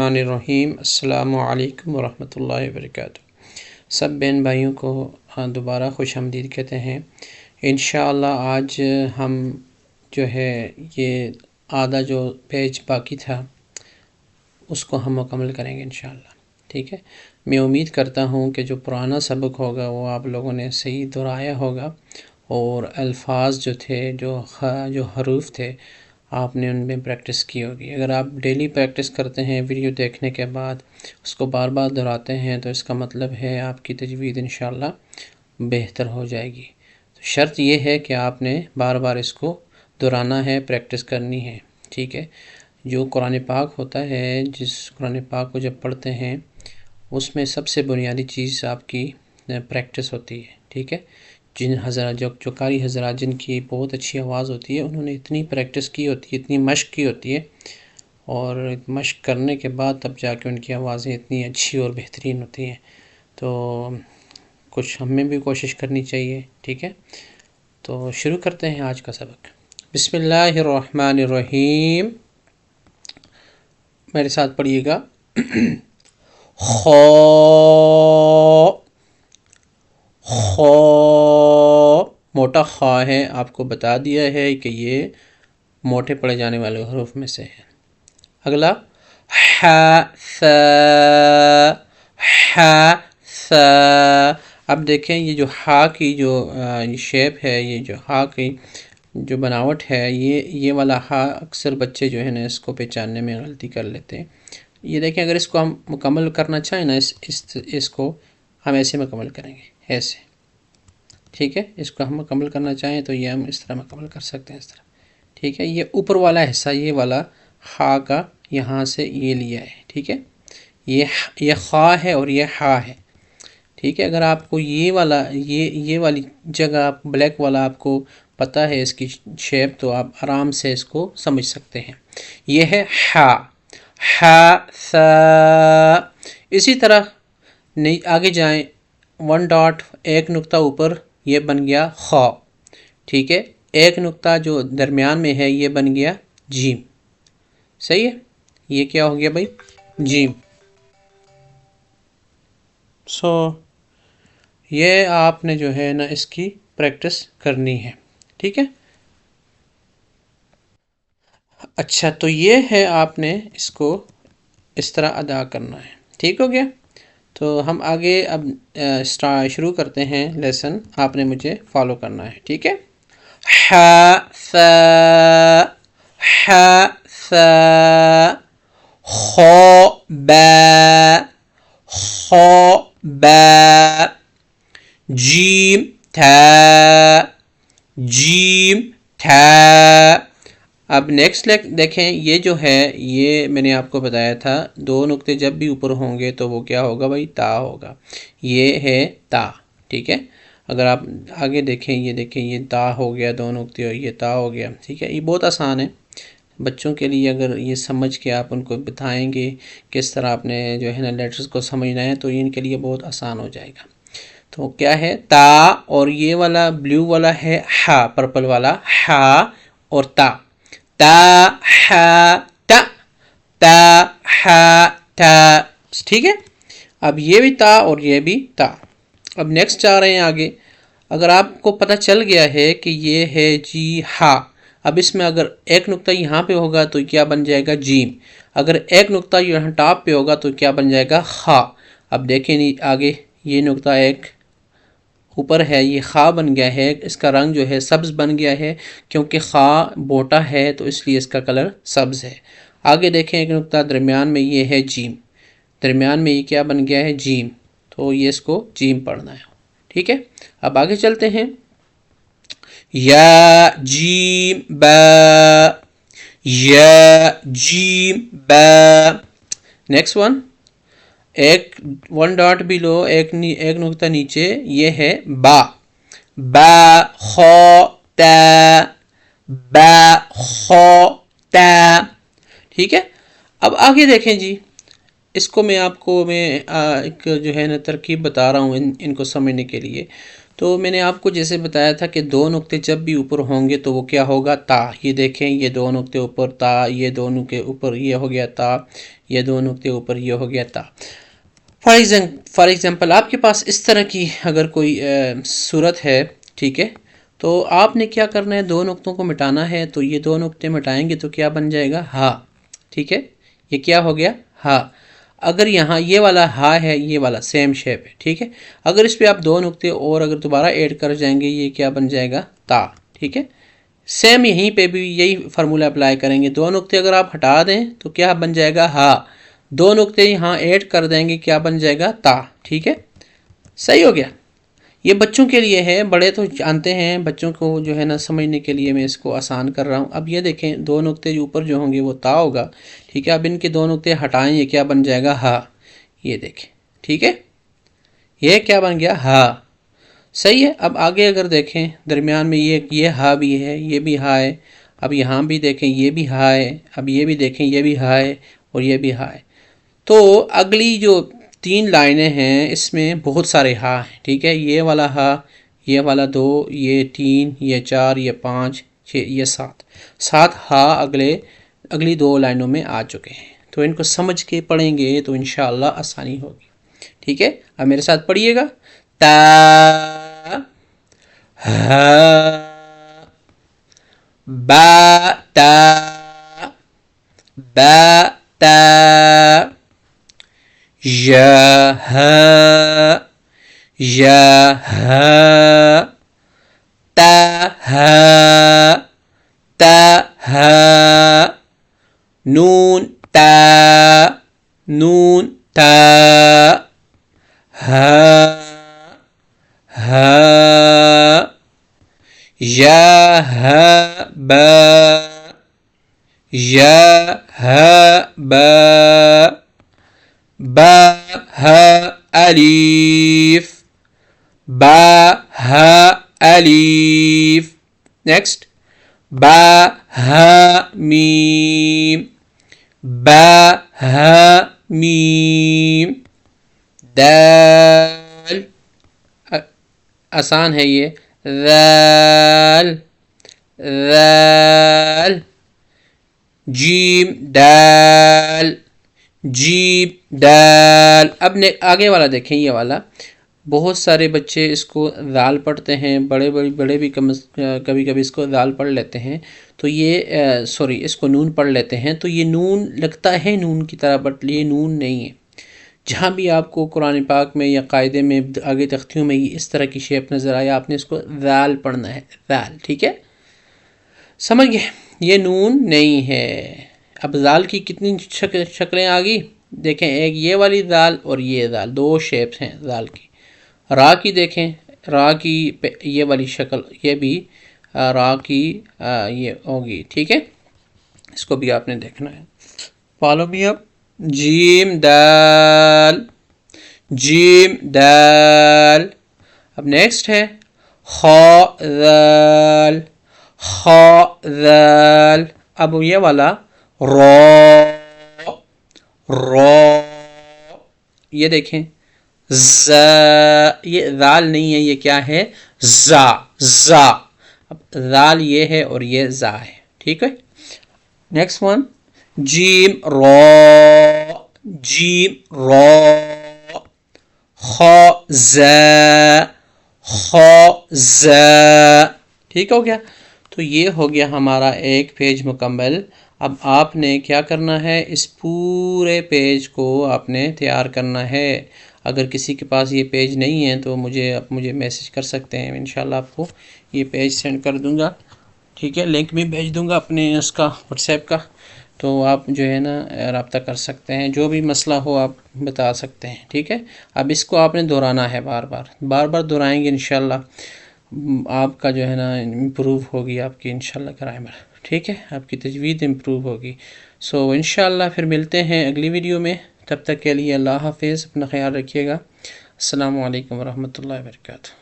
الرحمن الرحیم۔ السلام علیکم ورحمۃ اللہ وبرکاتہ۔ سب بہن بھائیوں کو دوبارہ خوش آمدید کہتے ہیں۔ انشاءاللہ آج ہم جو ہے یہ آدھا جو پیج باقی تھا اس کو ہم مکمل کریں گے انشاءاللہ، ٹھیک ہے۔ میں امید کرتا ہوں کہ جو پرانا سبق ہوگا وہ آپ لوگوں نے صحیح دہرایا ہوگا، اور الفاظ جو تھے، جو حروف تھے، آپ نے ان میں پریکٹس کی ہوگی۔ اگر آپ ڈیلی پریکٹس کرتے ہیں ویڈیو دیکھنے کے بعد، اس کو بار بار دہراتے ہیں، تو اس کا مطلب ہے آپ کی تجوید انشاءاللہ بہتر ہو جائے گی۔ تو شرط یہ ہے کہ آپ نے بار بار اس کو دہرانا ہے، پریکٹس کرنی ہے، ٹھیک ہے۔ جو قرآن پاک ہوتا ہے، جس قرآن پاک کو جب پڑھتے ہیں اس میں سب سے بنیادی چیز آپ کی پریکٹس ہوتی ہے، ٹھیک ہے۔ جن حضرات جو قاری حضرات جن کی بہت اچھی آواز ہوتی ہے، انہوں نے اتنی پریکٹس کی ہوتی ہے، اتنی مشق کی ہوتی ہے، اور مشق کرنے کے بعد تب جا کے ان کی آوازیں اتنی اچھی اور بہترین ہوتی ہیں۔ تو کچھ ہمیں بھی کوشش کرنی چاہیے، ٹھیک ہے۔ تو شروع کرتے ہیں آج کا سبق۔ بسم اللہ الرحمن الرحیم، میرے ساتھ پڑھیے گا۔ خو موٹا خا ہے، آپ کو بتا دیا ہے کہ یہ موٹے پڑے جانے والے حروف میں سے ہے۔ اگلا ح ث۔ اب دیکھیں یہ جو ہا کی جو شیپ ہے، یہ جو ہا کی جو بناوٹ ہے، یہ والا ہا اکثر بچے جو ہے نا اس کو پہچاننے میں غلطی کر لیتے ہیں۔ یہ دیکھیں، اگر اس کو ہم مکمل کرنا چاہیں نا، اس کو ہم ایسے مکمل کریں گے، ایسے، ٹھیک ہے۔ اس کو ہم مکمل کرنا چاہیں تو یہ ہم اس طرح مکمل کر سکتے ہیں، اس طرح، ٹھیک ہے۔ یہ اوپر والا حصہ، یہ والا ہا کا یہاں سے یہ لیا ہے، ٹھیک ہے۔ یہ خا ہے اور یہ ہا ہے، ٹھیک ہے۔ اگر آپ کو یہ والی جگہ بلیک والا آپ کو پتہ ہے اس کی شیپ، تو آپ آرام سے اس کو سمجھ سکتے ہیں۔ یہ ہے ہا، ث۔ اسی طرح آگے جائیں، 1 ڈاٹ، ایک نقطہ اوپر، یہ بن گیا خا، ٹھیک ہے۔ ایک نقطہ جو درمیان میں ہے یہ بن گیا جیم، صحیح ہے۔ یہ کیا ہو گیا بھائی؟ جیم۔ یہ آپ نے جو ہے نا اس کی پریکٹس کرنی ہے، ٹھیک ہے۔ اچھا، تو یہ ہے آپ نے اس کو اس طرح ادا کرنا ہے، ٹھیک ہو گیا۔ تو ہم آگے اب شروع کرتے ہیں لیسن، آپ نے مجھے فالو کرنا ہے، ٹھیک ہے۔ ح ث خ ب جیم ٹھ۔ اب نیکسٹ دیکھیں، یہ جو ہے، یہ میں نے آپ کو بتایا تھا، دو نقطے جب بھی اوپر ہوں گے تو وہ کیا ہوگا بھائی؟ تا ہوگا۔ یہ ہے تا، ٹھیک ہے۔ اگر آپ آگے دیکھیں، یہ دیکھیں، یہ تا ہو گیا، دو نقطے، اور یہ تا ہو گیا، ٹھیک ہے۔ یہ بہت آسان ہے بچوں کے لیے، اگر یہ سمجھ کے آپ ان کو بتائیں گے کس طرح آپ نے جو ہے نا لیٹرز کو سمجھنا ہے، تو ان کے لیے بہت آسان ہو جائے گا۔ تو کیا ہے؟ تا، اور یہ والا بلیو والا ہے ہا، پرپل والا ہا، اور تا، ٹھیک ہے۔ اب یہ بھی تا اور یہ بھی تا۔ اب نیکسٹ جا رہے ہیں آگے۔ اگر آپ کو پتہ چل گیا ہے کہ یہ ہے جی ہا، اب اس میں اگر ایک نقطہ یہاں پہ ہوگا تو کیا بن جائے گا؟ جیم۔ اگر ایک نقطہ یہاں ٹاپ پہ ہوگا تو کیا بن جائے گا؟ خا۔ اب دیکھیں آگے، یہ نقطہ ایک اوپر ہے، یہ خا بن گیا ہے، اس کا رنگ جو ہے سبز بن گیا ہے، کیونکہ خا موٹا ہے تو اس لیے اس کا کلر سبز ہے۔ آگے دیکھیں، ایک نقطہ درمیان میں، یہ ہے جیم، درمیان میں یہ کیا بن گیا ہے؟ جیم۔ تو یہ اس کو جیم پڑھنا ہے، ٹھیک ہے۔ اب آگے چلتے ہیں، یا جیم با، یا جیم با۔ نیکسٹ ون، ایک 1 ڈاٹ بھی لو، ایک نقطہ نیچے، یہ ہے با، خو تا، ٹھیک ہے۔ اب آگے دیکھیں جی، اس کو میں آپ کو ایک جو ہے نا ترکیب بتا رہا ہوں ان کو سمجھنے کے لیے۔ تو میں نے آپ کو جیسے بتایا تھا کہ دو نقطے جب بھی اوپر ہوں گے تو وہ کیا ہوگا؟ تا. یہ دیکھیں یہ دو نقطے اوپر تا، یہ دو نقطے اوپر یہ ہو گیا تا، یہ دو نقطے اوپر یہ ہو گیا تا. فار ایگزامپل آپ کے پاس اس طرح کی اگر کوئی صورت ہے، ٹھیک ہے، تو آپ نے کیا کرنا ہے؟ دو نقطوں کو مٹانا ہے. تو یہ دو نقطے مٹائیں گے تو کیا بن جائے گا؟ ہا. ٹھیک ہے، یہ کیا ہو گیا؟ ہا. اگر یہاں یہ والا ہا ہے، یہ والا سیم شیپ ہے، ٹھیک ہے، اگر اس پہ آپ دو نقطے اور اگر دوبارہ ایڈ کر جائیں گے یہ کیا بن جائے گا؟ تا. ٹھیک ہے، سیم یہیں پہ بھی یہی فارمولہ اپلائی کریں گے. دو نقطے اگر آپ ہٹا دیں تو کیا بن جائے گا؟ ہا. دو نقطے یہاں ایڈ کر دیں گے کیا بن جائے گا؟ تا. ٹھیک ہے، صحیح ہو گیا. یہ بچوں کے لیے ہے، بڑے تو جانتے ہیں، بچوں کو جو ہے نا سمجھنے کے لیے میں اس کو آسان کر رہا ہوں. اب یہ دیکھیں دو نقطے جو اوپر جو ہوں گے وہ تا ہوگا، ٹھیک ہے. اب ان کے دو نقطے ہٹائیں یہ کیا بن جائے گا؟ ہا. یہ دیکھیں، ٹھیک ہے، یہ کیا بن گیا؟ ہا. صحیح ہے. اب آگے اگر دیکھیں درمیان میں یہ ہا بھی ہے، یہ بھی ہا ہے. اب یہاں بھی دیکھیں یہ بھی ہا ہے. اب یہ بھی دیکھیں یہ بھی ہا ہے اور یہ بھی ہا ہے. تو اگلی جو تین لائنیں ہیں اس میں بہت سارے ہا ہیں، ٹھیک ہے. یہ والا ہا، یہ والا دو، یہ تین، یہ چار، یہ پانچ، چھ، یہ سات ہا اگلی دو لائنوں میں آ چکے ہیں. تو ان کو سمجھ کے پڑھیں گے تو انشاءاللہ آسانی ہوگی. ٹھیک ہے، اب میرے ساتھ پڑھیے گا. تا، ہا، با تا، با تا، یا ہا، یا ہا، تا ہا، تا ہا، نون تا، نون تا، ہا، ہا، یا ہا با، یا ہا با، با ہا الف، با ہا الف. نیکسٹ با ہا میم، با ہا میم. دال، آسان ہے یہ. ذال، ذال. جیم دال، جیم دال. اب آگے والا دیکھیں، یہ والا بہت سارے بچے اس کو ذال پڑھتے ہیں، بڑے بھی کبھی کبھی اس کو ذال پڑھ لیتے ہیں. تو یہ اس کو نون پڑھ لیتے ہیں. تو یہ نون لگتا ہے نون کی طرح، بٹ یہ نون نہیں ہے. جہاں بھی آپ کو قرآن پاک میں یا قاعدے میں آگے تختیوں میں اس طرح کی شیپ نظر آیا، آپ نے اس کو ذال پڑھنا ہے، ذال. ٹھیک ہے، سمجھ گئے؟ یہ نون نہیں ہے. اب ذال کی کتنی شکلیں آ گئی دیکھیں، ایک یہ والی ذال اور یہ ذال، دو شیپس ہیں ذال کی. را کی دیکھیں، را کی یہ والی شکل، یہ بھی را کی یہ ہوگی. ٹھیک ہے، اس کو بھی آپ نے دیکھنا ہے. فالو می اب. جیم دال، جیم دال. اب نیکسٹ ہے خا ذال، خا ذال. اب یہ والا را، را. یہ دیکھیں زا، یہ ذال نہیں ہے، یہ کیا ہے؟ زا، زا. اب ذال یہ ہے اور یہ زا ہے. ٹھیک ہے، نیکسٹ ون جیم را، جیم را. خا زا، خا زا. ٹھیک ہو گیا. تو یہ ہو گیا ہمارا ایک پیج مکمل. اب آپ نے کیا کرنا ہے؟ اس پورے پیج کو آپ نے تیار کرنا ہے. اگر کسی کے پاس یہ پیج نہیں ہے تو مجھے میسج کر سکتے ہیں، انشاءاللہ آپ کو یہ پیج سینڈ کر دوں گا. ٹھیک ہے، لنک بھی بھیج دوں گا اپنے اس کا واٹس ایپ کا. تو آپ جو ہے نا رابطہ کر سکتے ہیں، جو بھی مسئلہ ہو آپ بتا سکتے ہیں. ٹھیک ہے، اب اس کو آپ نے دہرانا ہے، بار بار دہرائیں گے انشاءاللہ آپ کا جو ہے نا امپروو ہوگی آپ کی انشاءاللہ گرامر. ٹھیک ہے، آپ کی تجوید امپروو ہوگی. سو انشاءاللہ پھر ملتے ہیں اگلی ویڈیو میں. تب تک کے لیے اللہ حافظ، اپنا خیال رکھیے گا. السلام علیکم ورحمۃ اللہ وبرکاتہ.